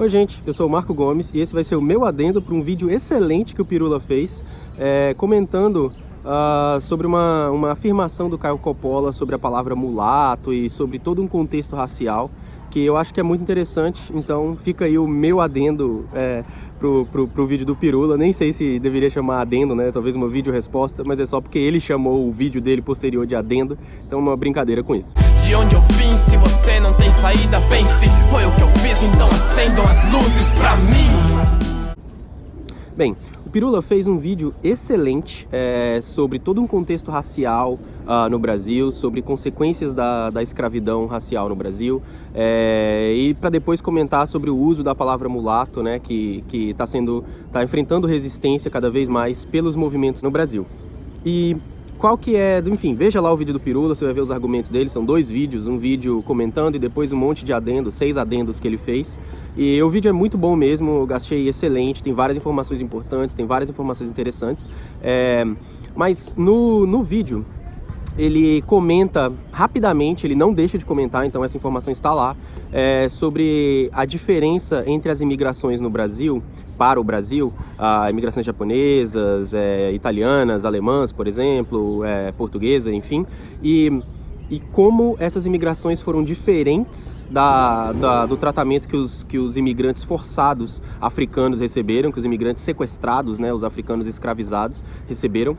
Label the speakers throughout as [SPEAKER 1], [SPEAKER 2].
[SPEAKER 1] Oi gente, eu sou o Marco Gomes e esse vai ser o meu adendo para um vídeo excelente que o Pirula fez, comentando sobre uma afirmação do Caio Coppola sobre a palavra mulato e sobre todo um contexto racial, que eu acho que é muito interessante. Então fica aí o meu adendo pro vídeo do Pirula. Nem sei se deveria chamar adendo, né? Talvez uma vídeo-resposta, mas é só porque ele chamou o vídeo dele posterior de adendo, então uma brincadeira com isso.
[SPEAKER 2] De onde eu vim, se você não tem saída, vence. Foi o que eu fiz, então acendam as luzes pra mim.
[SPEAKER 1] Bem, o Pirula fez um vídeo excelente sobre todo um contexto racial no Brasil, sobre consequências da escravidão racial no Brasil, e para depois comentar sobre o uso da palavra mulato, né, que está enfrentando resistência cada vez mais pelos movimentos no Brasil. E qual que é, enfim, veja lá o vídeo do Pirula, você vai ver os argumentos dele. São dois vídeos, um vídeo comentando e depois um monte de adendos, 6 adendos que ele fez. E o vídeo é muito bom mesmo, eu achei excelente, tem várias informações importantes, tem várias informações interessantes. Mas no vídeo ele comenta rapidamente, ele não deixa de comentar, então essa informação está lá, sobre a diferença entre as imigrações no Brasil, para o Brasil, imigrações japonesas, italianas, alemãs, por exemplo, portuguesa, enfim, e como essas imigrações foram diferentes do tratamento que os imigrantes forçados africanos receberam, que os imigrantes sequestrados, né, os africanos escravizados receberam,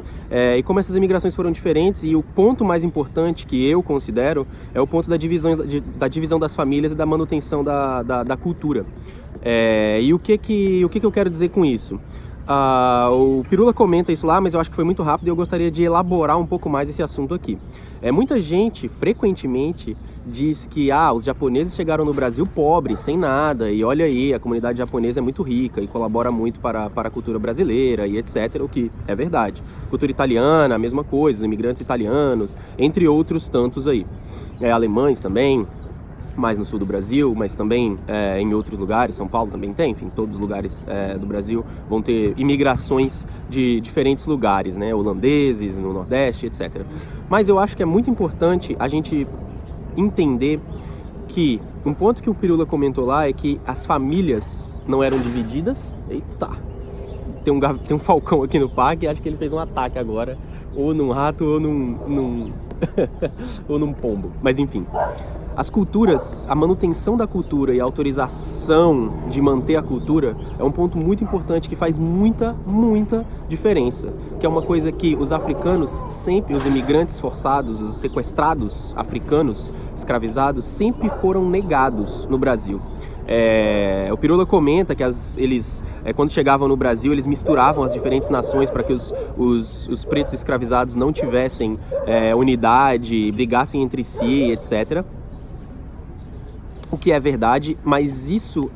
[SPEAKER 1] e como essas imigrações foram diferentes. E o ponto mais importante que eu considero é o ponto da divisão das famílias e da manutenção da cultura. E o que eu quero dizer com isso? O Pirula comenta isso lá, mas eu acho que foi muito rápido e eu gostaria de elaborar um pouco mais esse assunto aqui. Muita gente, frequentemente, diz que os japoneses chegaram no Brasil pobres, sem nada, e olha aí, a comunidade japonesa é muito rica e colabora muito para a cultura brasileira e etc, o que é verdade. Cultura italiana, a mesma coisa, os imigrantes italianos, entre outros tantos aí. Alemães também, mais no sul do Brasil, mas também em outros lugares. São Paulo também tem, enfim, todos os lugares do Brasil vão ter imigrações de diferentes lugares, né, holandeses, no Nordeste, etc. Mas eu acho que é muito importante a gente entender que um ponto que o Pirula comentou lá é que as famílias não eram divididas. Eita! Tem um falcão aqui no parque, acho que ele fez um ataque agora, ou num rato ou num ou num pombo, mas enfim. As culturas, a manutenção da cultura e a autorização de manter a cultura é um ponto muito importante que faz muita diferença. Que é uma coisa que os africanos sempre, os imigrantes forçados, os sequestrados africanos, escravizados, sempre foram negados no Brasil. O Pirula comenta que eles, quando chegavam no Brasil, eles misturavam as diferentes nações para que os pretos escravizados não tivessem unidade, brigassem entre si, etc. O que é verdade, mas isso,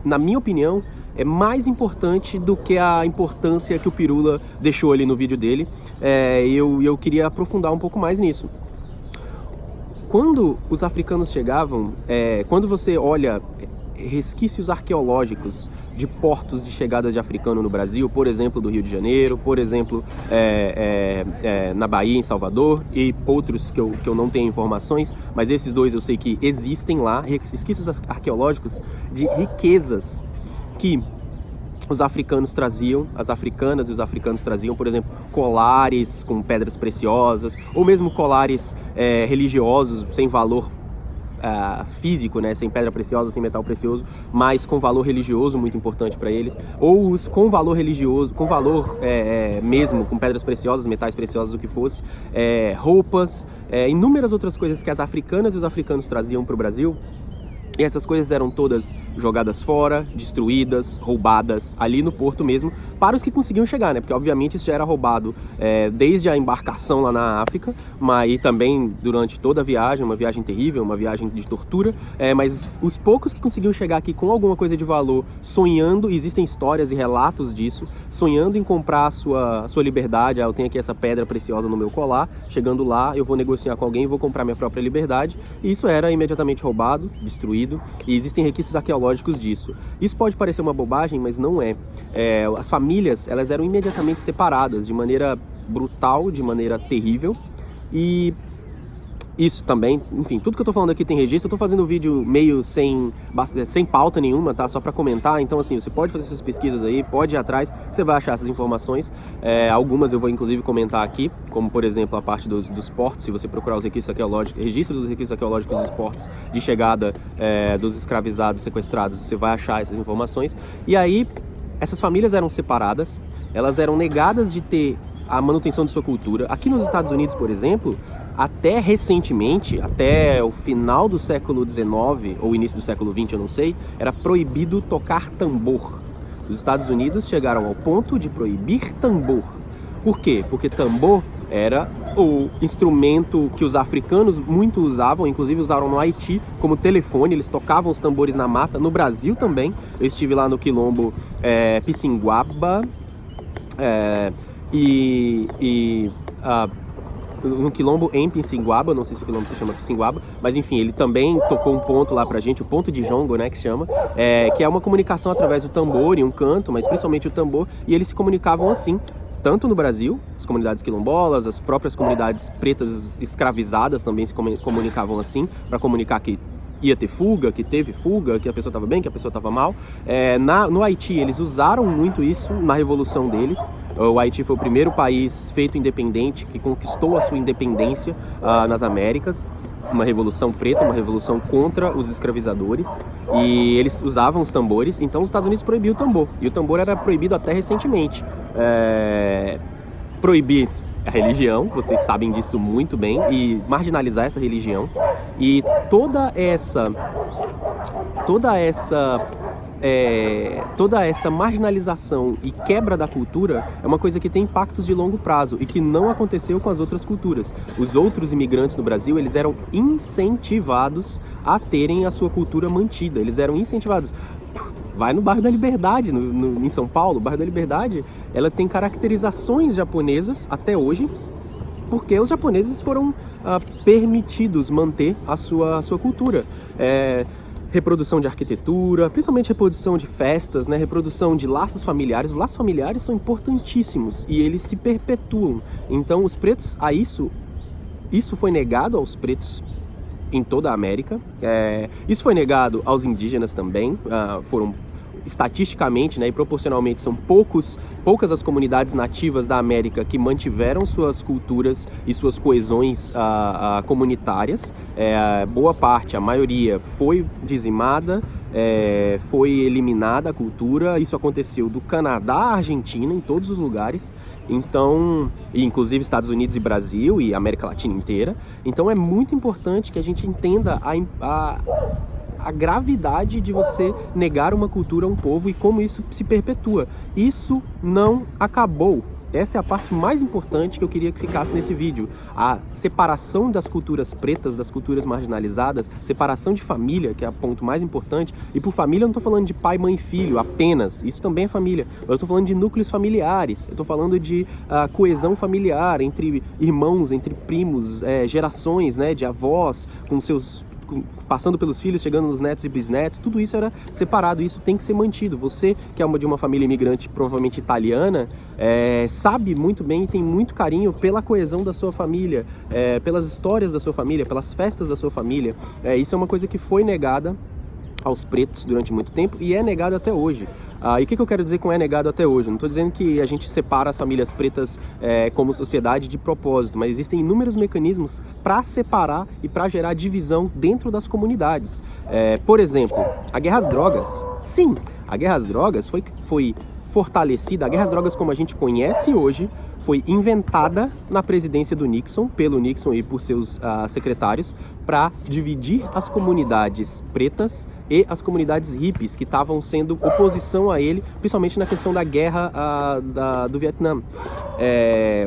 [SPEAKER 1] na minha opinião, é mais importante do que a importância que o Pirula deixou ali no vídeo dele. Eu queria aprofundar um pouco mais nisso. Quando os africanos chegavam, quando você olha resquícios arqueológicos de portos de chegada de africano no Brasil, por exemplo, do Rio de Janeiro, por exemplo, na Bahia, em Salvador, e outros que eu não tenho informações, mas esses dois eu sei que existem lá, resquícios arqueológicos de riquezas que os africanos traziam, as africanas e os africanos traziam, por exemplo, colares com pedras preciosas, ou mesmo colares religiosos sem valor físico, né, sem pedra preciosa, sem metal precioso, mas com valor religioso muito importante para eles, ou os com valor religioso, com valor mesmo, com pedras preciosas, metais preciosos, o que fosse, roupas, inúmeras outras coisas que as africanas e os africanos traziam para o Brasil. E essas coisas eram todas jogadas fora, destruídas, roubadas ali no porto mesmo, para os que conseguiam chegar, né? Porque obviamente isso já era roubado desde a embarcação lá na África, mas também durante toda a viagem, uma viagem terrível, uma viagem de tortura, mas os poucos que conseguiam chegar aqui com alguma coisa de valor, sonhando, existem histórias e relatos disso, sonhando em comprar a sua liberdade. Eu tenho aqui essa pedra preciosa no meu colar, chegando lá eu vou negociar com alguém, vou comprar minha própria liberdade, e isso era imediatamente roubado, destruído, e existem requisitos arqueológicos disso. Isso pode parecer uma bobagem, mas não é. As famílias, elas eram imediatamente separadas de maneira brutal, de maneira terrível, e Isso também, enfim, tudo que eu tô falando aqui tem registro. Eu tô fazendo um vídeo meio sem pauta nenhuma, tá? Só pra comentar. Então, assim, você pode fazer suas pesquisas aí, pode ir atrás, você vai achar essas informações. Algumas eu vou, inclusive, comentar aqui, como, por exemplo, a parte dos portos. Se você procurar os registros dos registros arqueológicos dos portos de chegada dos escravizados, sequestrados, você vai achar essas informações. E aí, essas famílias eram separadas, elas eram negadas de ter a manutenção de sua cultura. Aqui nos Estados Unidos, por exemplo, até recentemente, até o final do século XIX ou início do século XX, eu não sei, era proibido tocar tambor. Os Estados Unidos chegaram ao ponto de proibir tambor. Por quê? Porque tambor era o instrumento que os africanos muito usavam, inclusive usaram no Haiti como telefone, eles tocavam os tambores na mata. No Brasil também, eu estive lá no quilombo Pissinguaba, no quilombo em Pissinguaba, não sei se o quilombo se chama Pissinguaba, mas enfim, ele também tocou um ponto lá pra gente, o ponto de jongo, né, que chama, que é uma comunicação através do tambor e um canto, mas principalmente o tambor, e eles se comunicavam assim, tanto no Brasil, as comunidades quilombolas, as próprias comunidades pretas escravizadas também se comunicavam assim, para comunicar que ia ter fuga, que teve fuga, que a pessoa estava bem, que a pessoa estava mal. No Haiti, eles usaram muito isso na revolução deles. O Haiti foi o primeiro país feito independente que conquistou a sua independência nas Américas. Uma revolução preta, uma revolução contra os escravizadores. E eles usavam os tambores, então os Estados Unidos proibiu o tambor. E o tambor era proibido até recentemente. Proibir a religião, vocês sabem disso muito bem, e marginalizar essa religião. E toda essa marginalização e quebra da cultura é uma coisa que tem impactos de longo prazo e que não aconteceu com as outras culturas. Os outros imigrantes no Brasil, eles eram incentivados a terem a sua cultura mantida, eles eram incentivados. Vai no bairro da Liberdade, em São Paulo. O bairro da Liberdade, ela tem caracterizações japonesas até hoje, porque os japoneses foram permitidos manter a sua cultura. Reprodução de arquitetura, principalmente reprodução de festas, né? Reprodução de laços familiares. Os laços familiares são importantíssimos e eles se perpetuam. Então, os pretos, isso foi negado aos pretos em toda a América. Isso foi negado aos indígenas também. Foram estatisticamente, né, e proporcionalmente, são poucas as comunidades nativas da América que mantiveram suas culturas e suas coesões comunitárias. Boa parte, a maioria, foi dizimada, foi eliminada a cultura. Isso aconteceu do Canadá à Argentina, em todos os lugares. Então, inclusive Estados Unidos e Brasil e América Latina inteira. Então é muito importante que a gente entenda a gravidade de você negar uma cultura a um povo e como isso se perpetua. Isso não acabou. Essa é a parte mais importante que eu queria que ficasse nesse vídeo. A separação das culturas pretas, das culturas marginalizadas, separação de família, que é o ponto mais importante. E por família eu não estou falando de pai, mãe e filho apenas, isso também é família. Eu estou falando de núcleos familiares, eu estou falando de coesão familiar entre irmãos, entre primos, gerações, né, de avós, passando pelos filhos, chegando nos netos e bisnetos. Tudo isso era separado, isso tem que ser mantido. Você, que é de uma família imigrante, provavelmente italiana, sabe muito bem e tem muito carinho pela coesão da sua família, pelas histórias da sua família, pelas festas da sua família. Isso é uma coisa que foi negada aos pretos durante muito tempo e é negado até hoje. E o que eu quero dizer com é negado até hoje? Não estou dizendo que a gente separa as famílias pretas como sociedade de propósito, mas existem inúmeros mecanismos para separar e para gerar divisão dentro das comunidades. Por exemplo, a guerra às drogas. Sim, a guerra às drogas foi fortalecida. A guerra às drogas, como a gente conhece hoje, foi inventada na presidência do Nixon, pelo Nixon e por seus secretários, para dividir as comunidades pretas e as comunidades hippies que estavam sendo oposição a ele, principalmente na questão da guerra do Vietnã.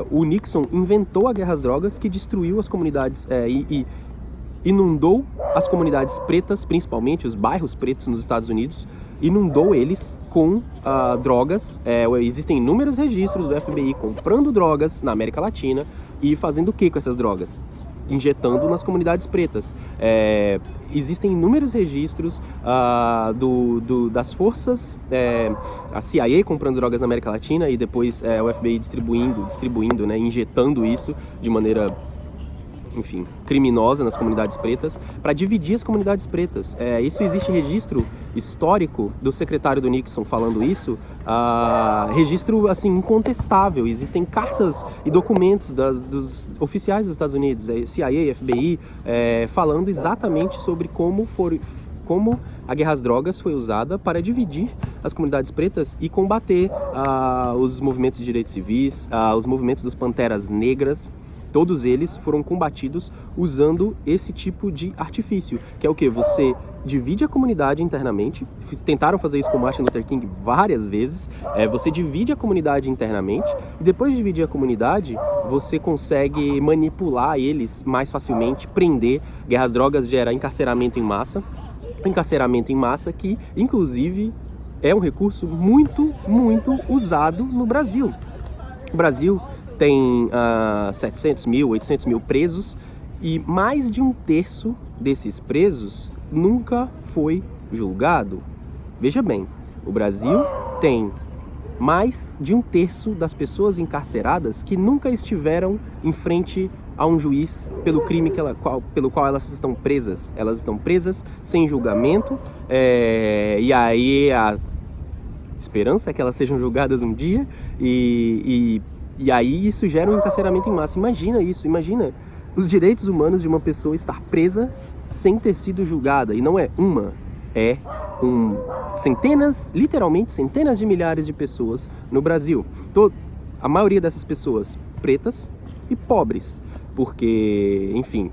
[SPEAKER 1] O Nixon inventou a guerra às drogas, que destruiu as comunidades e inundou as comunidades pretas, principalmente os bairros pretos nos Estados Unidos, inundou eles com drogas. Existem inúmeros registros do FBI comprando drogas na América Latina e fazendo o que com essas drogas? Injetando nas comunidades pretas. Existem inúmeros registros das forças, a CIA comprando drogas na América Latina e depois o FBI distribuindo, né, injetando isso de maneira enfim, criminosa nas comunidades pretas, para dividir as comunidades pretas. Isso existe registro histórico do secretário do Nixon falando isso, registro assim incontestável. Existem cartas e documentos dos oficiais dos Estados Unidos, CIA, FBI, falando exatamente sobre como a guerra às drogas foi usada para dividir as comunidades pretas e combater os movimentos de direitos civis, os movimentos dos Panteras Negras. Todos eles foram combatidos usando esse tipo de artifício, que é o que? Você divide a comunidade internamente. Tentaram fazer isso com Martin Luther King várias vezes. Você divide a comunidade internamente e depois de dividir a comunidade, você consegue manipular eles mais facilmente, prender. Guerra às drogas gera encarceramento em massa. Encarceramento em massa que, inclusive, é um recurso muito, muito usado no Brasil. O Brasil tem 700 mil, 800 mil presos e mais de um terço desses presos nunca foi julgado. Veja bem, o Brasil tem mais de um terço das pessoas encarceradas que nunca estiveram em frente a um juiz pelo crime pelo qual elas estão presas. Elas estão presas sem julgamento, e aí a esperança é que elas sejam julgadas um dia, e aí isso gera um encarceramento em massa. Imagina isso, imagina os direitos humanos de uma pessoa estar presa sem ter sido julgada. E não é uma, centenas, literalmente centenas de milhares de pessoas no Brasil. A maioria dessas pessoas pretas e pobres, porque, enfim,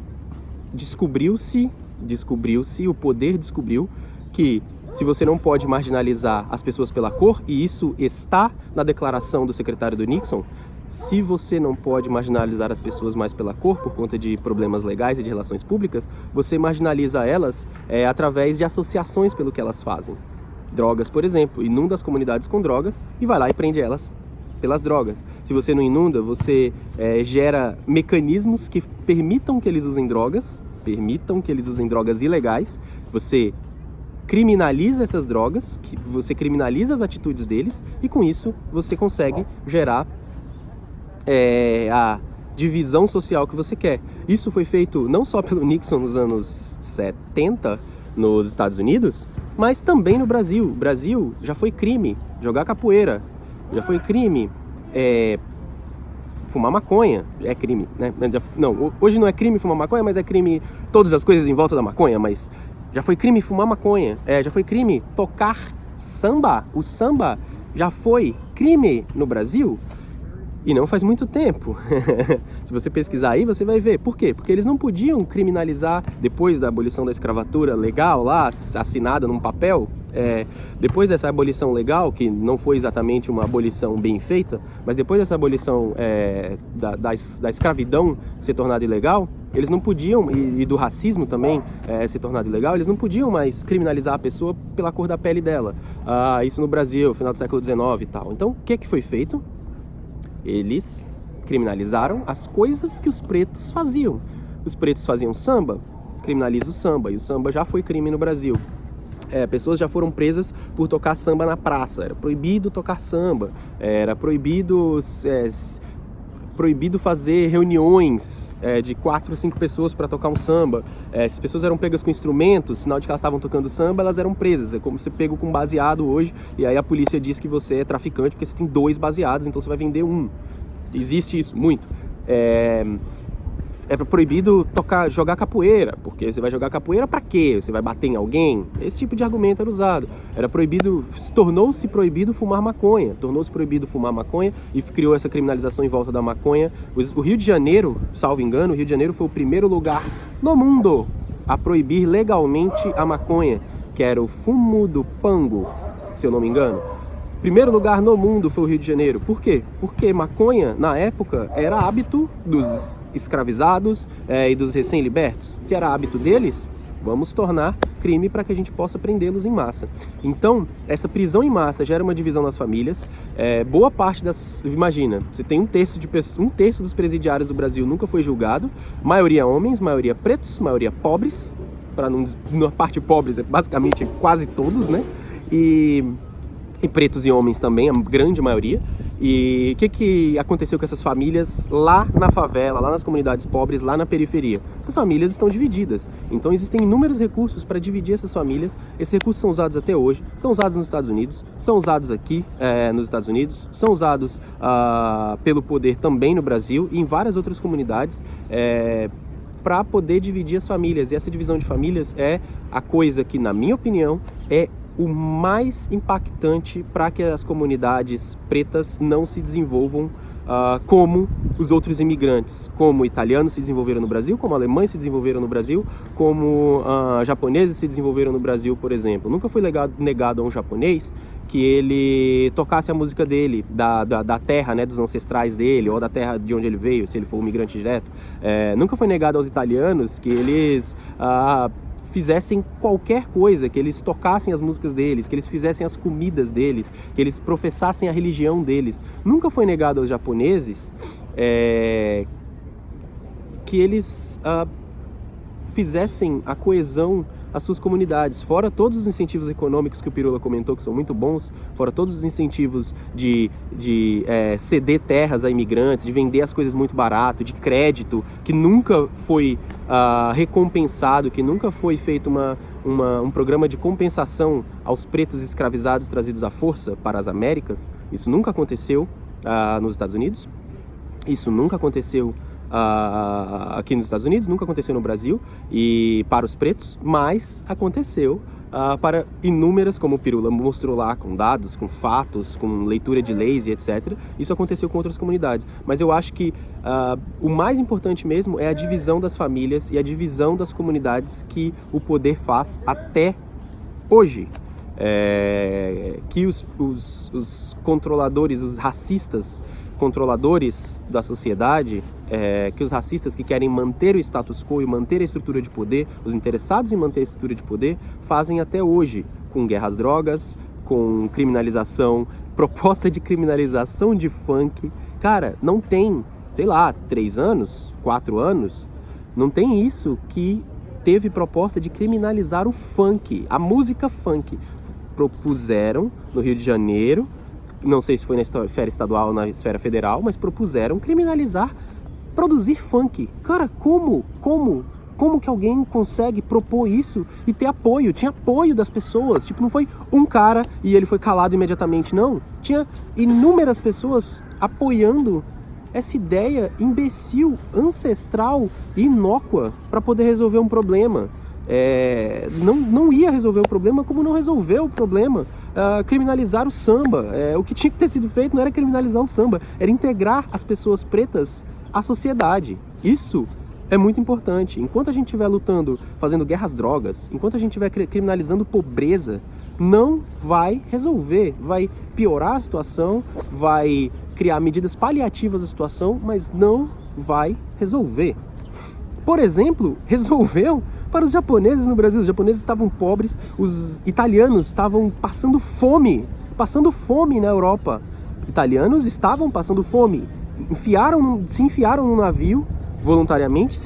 [SPEAKER 1] o poder descobriu que se você não pode marginalizar as pessoas pela cor, e isso está na declaração do secretário do Nixon, se você não pode marginalizar as pessoas mais pela cor por conta de problemas legais e de relações públicas, você marginaliza elas através de associações pelo que elas fazem. Drogas, por exemplo, inunda as comunidades com drogas e vai lá e prende elas pelas drogas. Se você não inunda, você gera mecanismos que permitam que eles usem drogas ilegais, você criminaliza essas drogas, você criminaliza as atitudes deles e com isso você consegue gerar a divisão social que você quer. Isso foi feito não só pelo Nixon nos anos 70 nos Estados Unidos, mas também no Brasil. O Brasil já foi crime jogar capoeira, já foi crime fumar maconha, é crime, né? Não, hoje não é crime fumar maconha, mas é crime todas as coisas em volta da maconha, mas já foi crime fumar maconha, já foi crime tocar samba. O samba já foi crime no Brasil. E não faz muito tempo. Se você pesquisar aí, você vai ver. Por quê? Porque eles não podiam criminalizar, depois da abolição da escravatura legal lá, assinada num papel, depois dessa abolição legal, que não foi exatamente uma abolição bem feita, mas depois dessa abolição da escravidão ser tornada ilegal, eles não podiam, e do racismo também ser tornado ilegal, eles não podiam mais criminalizar a pessoa pela cor da pele dela. Isso no Brasil, final do século XIX e tal. Então, o que foi feito? Eles criminalizaram as coisas que os pretos faziam. Os pretos faziam samba, criminaliza o samba, e o samba já foi crime no Brasil. Pessoas já foram presas por tocar samba na praça. Era proibido tocar samba, era proibido fazer reuniões de 4 ou 5 pessoas para tocar um samba. Se as pessoas eram pegas com instrumentos, sinal de que elas estavam tocando samba, elas eram presas. É como ser pego com baseado hoje, e aí a polícia diz que você é traficante porque você tem 2 baseados, então você vai vender 1. Existe isso, muito. É proibido jogar capoeira, porque você vai jogar capoeira pra quê? Você vai bater em alguém? Esse tipo de argumento era usado. Tornou-se proibido fumar maconha. E criou essa criminalização em volta da maconha. O Rio de Janeiro, salvo engano, o Rio de Janeiro foi o primeiro lugar no mundo a proibir legalmente a maconha, que era o fumo do pango, se eu não me engano. Primeiro lugar no mundo foi o Rio de Janeiro. Por quê? Porque maconha, na época, era hábito dos escravizados e dos recém-libertos. Se era hábito deles, vamos tornar crime para que a gente possa prendê-los em massa. Então, essa prisão em massa gera uma divisão nas famílias. Boa parte Imagina, você tem um terço dos presidiários do Brasil nunca foi julgado. Maioria homens, maioria pretos, maioria pobres. Na parte pobres, basicamente quase todos, né? E pretos e homens também, a grande maioria. E o que aconteceu com essas famílias lá na favela, lá nas comunidades pobres, lá na periferia? Essas famílias estão divididas. Então existem inúmeros recursos para dividir essas famílias. Esses recursos são usados até hoje, são usados nos Estados Unidos, são usados aqui nos Estados Unidos, são usados pelo poder também no Brasil e em várias outras comunidades para poder dividir as famílias. E essa divisão de famílias é a coisa que, na minha opinião, é o mais impactante para que as comunidades pretas não se desenvolvam como os outros imigrantes, como italianos se desenvolveram no Brasil, como alemães se desenvolveram no Brasil, como japoneses se desenvolveram no Brasil, por exemplo. Nunca foi negado a um japonês que ele tocasse a música dele, da terra, né, dos ancestrais dele, ou da terra de onde ele veio, se ele for um migrante direto. Nunca foi negado aos italianos que eles fizessem qualquer coisa, que eles tocassem as músicas deles, que eles fizessem as comidas deles, que eles professassem a religião deles. Nunca foi negado aos japoneses que eles fizessem a coesão às suas comunidades, fora todos os incentivos econômicos que o Pirula comentou, que são muito bons, fora todos os incentivos de ceder terras a imigrantes, de vender as coisas muito barato, de crédito, que nunca foi recompensado, que nunca foi feito um programa de compensação aos pretos escravizados trazidos à força para as Américas. Isso nunca aconteceu nos Estados Unidos, isso nunca aconteceu aqui nos Estados Unidos, nunca aconteceu no Brasil e para os pretos, mas aconteceu para inúmeras, como o Pirula mostrou lá, com dados, com fatos, com leitura de leis e etc. Isso aconteceu com outras comunidades, mas eu acho que o mais importante mesmo é a divisão das famílias e a divisão das comunidades que o poder faz até hoje. Que os controladores, os racistas controladores da sociedade, que os racistas que querem manter o status quo e manter a estrutura de poder, os interessados em manter a estrutura de poder, fazem até hoje, com guerra às drogas, com criminalização, proposta de criminalização de funk. Cara, não tem, sei lá, 3 anos, 4 anos, não tem isso que teve proposta de criminalizar o funk, a música funk. Propuseram no Rio de Janeiro, não sei se foi na esfera estadual ou na esfera federal, mas propuseram criminalizar produzir funk. Cara, como que alguém consegue propor isso e ter apoio? Tinha apoio das pessoas, tipo, não foi um cara e ele foi calado imediatamente, não. Tinha inúmeras pessoas apoiando essa ideia imbecil, ancestral e inócua para poder resolver um problema. Não ia resolver o problema, como não resolveu o problema criminalizar o samba. O que tinha que ter sido feito não era criminalizar o samba, era integrar as pessoas pretas à sociedade. Isso é muito importante. Enquanto a gente estiver lutando, fazendo guerra às drogas, enquanto a gente estiver criminalizando pobreza, não vai resolver, vai piorar a situação, vai criar medidas paliativas à situação, mas não vai resolver. Por exemplo, resolveu para os japoneses no Brasil. Os japoneses estavam pobres, os italianos estavam passando fome na Europa. Italianos estavam passando fome, se enfiaram no navio voluntariamente,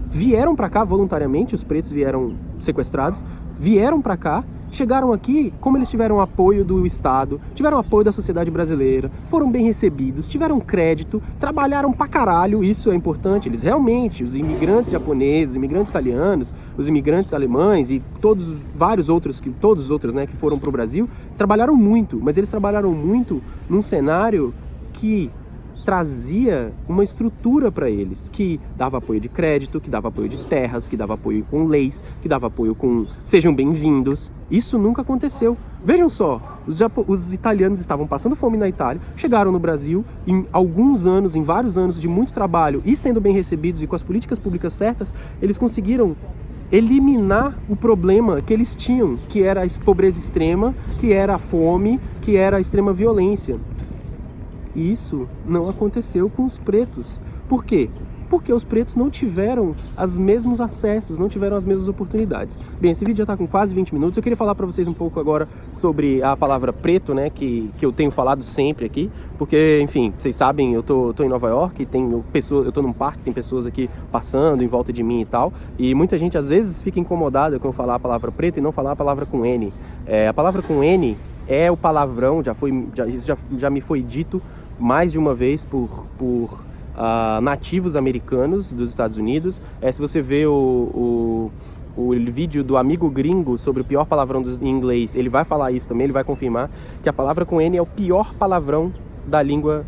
[SPEAKER 1] vieram para cá voluntariamente, os pretos vieram sequestrados, vieram para cá, chegaram aqui, como eles tiveram apoio do Estado, tiveram apoio da sociedade brasileira, foram bem recebidos, tiveram crédito, trabalharam pra caralho, isso é importante. Eles realmente, os imigrantes japoneses, os imigrantes italianos, os imigrantes alemães e todos os outros, né, que foram pro Brasil, trabalharam muito, mas eles trabalharam muito num cenário que trazia uma estrutura para eles, que dava apoio de crédito, que dava apoio de terras, que dava apoio com leis, que dava apoio com sejam bem-vindos. Isso nunca aconteceu. Vejam só, os italianos estavam passando fome na Itália, chegaram no Brasil, em vários anos de muito trabalho e sendo bem recebidos e com as políticas públicas certas, eles conseguiram eliminar o problema que eles tinham, que era a pobreza extrema, que era a fome, que era a extrema violência. Isso não aconteceu com os pretos. Por quê? Porque os pretos não tiveram os mesmos acessos, não tiveram as mesmas oportunidades. Bem, esse vídeo já está com quase 20 minutos. Eu queria falar para vocês um pouco agora sobre a palavra preto, né, que eu tenho falado sempre aqui, porque, enfim, vocês sabem, eu tô em Nova York, eu tô num parque, tem pessoas aqui passando em volta de mim e tal, e muita gente às vezes fica incomodada com eu falar a palavra preto e não falar a palavra com N. A palavra com N é o palavrão, isso já me foi dito mais de uma vez por nativos americanos dos Estados Unidos. Se você vê o vídeo do amigo gringo sobre o pior palavrão em inglês, ele vai falar isso também, ele vai confirmar que a palavra com N é o pior palavrão da língua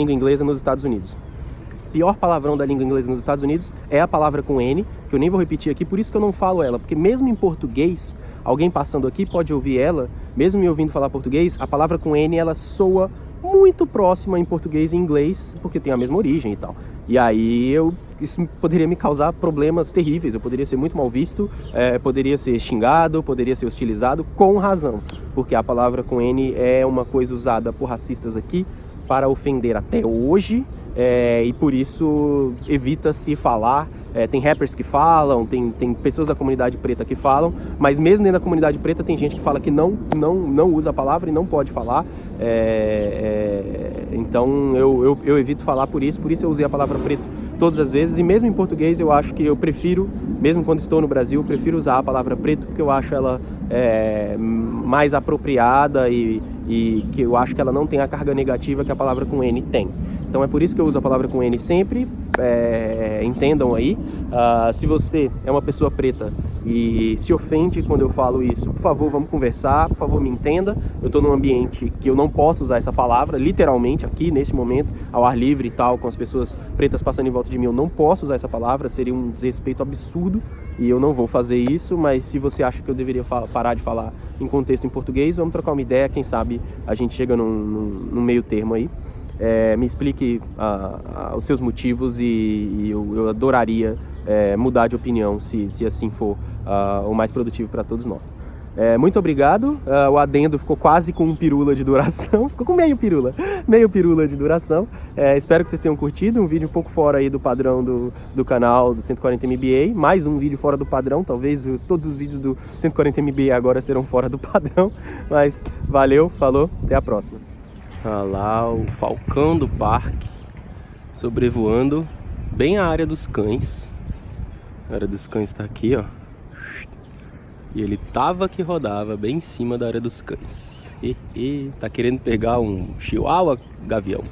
[SPEAKER 1] inglesa nos Estados Unidos. O pior palavrão da língua inglesa nos Estados Unidos é a palavra com N, que eu nem vou repetir aqui, por isso que eu não falo ela, porque mesmo em português, alguém passando aqui pode ouvir ela, mesmo me ouvindo falar português, a palavra com N, ela soa muito próxima em português e inglês, porque tem a mesma origem e tal. E aí isso poderia me causar problemas terríveis, eu poderia ser muito mal visto, poderia ser xingado, poderia ser hostilizado, com razão, porque a palavra com N é uma coisa usada por racistas aqui para ofender até hoje, e por isso evita-se falar. Tem rappers que falam, tem pessoas da comunidade preta que falam, mas mesmo dentro da comunidade preta tem gente que fala que não usa a palavra e não pode falar. Então eu evito falar por isso eu usei a palavra preto todas as vezes, e mesmo em português eu acho que eu prefiro, mesmo quando estou no Brasil, eu prefiro usar a palavra preto, porque eu acho ela mais apropriada e que eu acho que ela não tem a carga negativa que a palavra com N tem. Então é por isso que eu uso a palavra com N sempre. Entendam aí. Se você é uma pessoa preta e se ofende quando eu falo isso, por favor, vamos conversar, por favor, me entenda. Eu estou num ambiente que eu não posso usar essa palavra, literalmente, aqui, nesse momento, ao ar livre e tal, com as pessoas pretas passando em volta de mim, eu não posso usar essa palavra, seria um desrespeito absurdo e eu não vou fazer isso. Mas se você acha que eu deveria parar de falar em contexto em português, vamos trocar uma ideia, quem sabe a gente chega num meio termo aí. Me explique os seus motivos e eu adoraria mudar de opinião se assim for o mais produtivo para todos nós. Muito obrigado. O adendo ficou quase com um pirula de duração, ficou com meio pirula de duração. Espero que vocês tenham curtido, um vídeo um pouco fora aí do padrão do canal do 140 MBA, mais um vídeo fora do padrão, talvez todos os vídeos do 140 MBA agora serão fora do padrão, mas valeu, falou, até a próxima. Olha lá o falcão do parque sobrevoando bem a área dos cães. A área dos cães está aqui, ó. E ele tava que rodava bem em cima da área dos cães. Tá querendo pegar um chihuahua, gavião?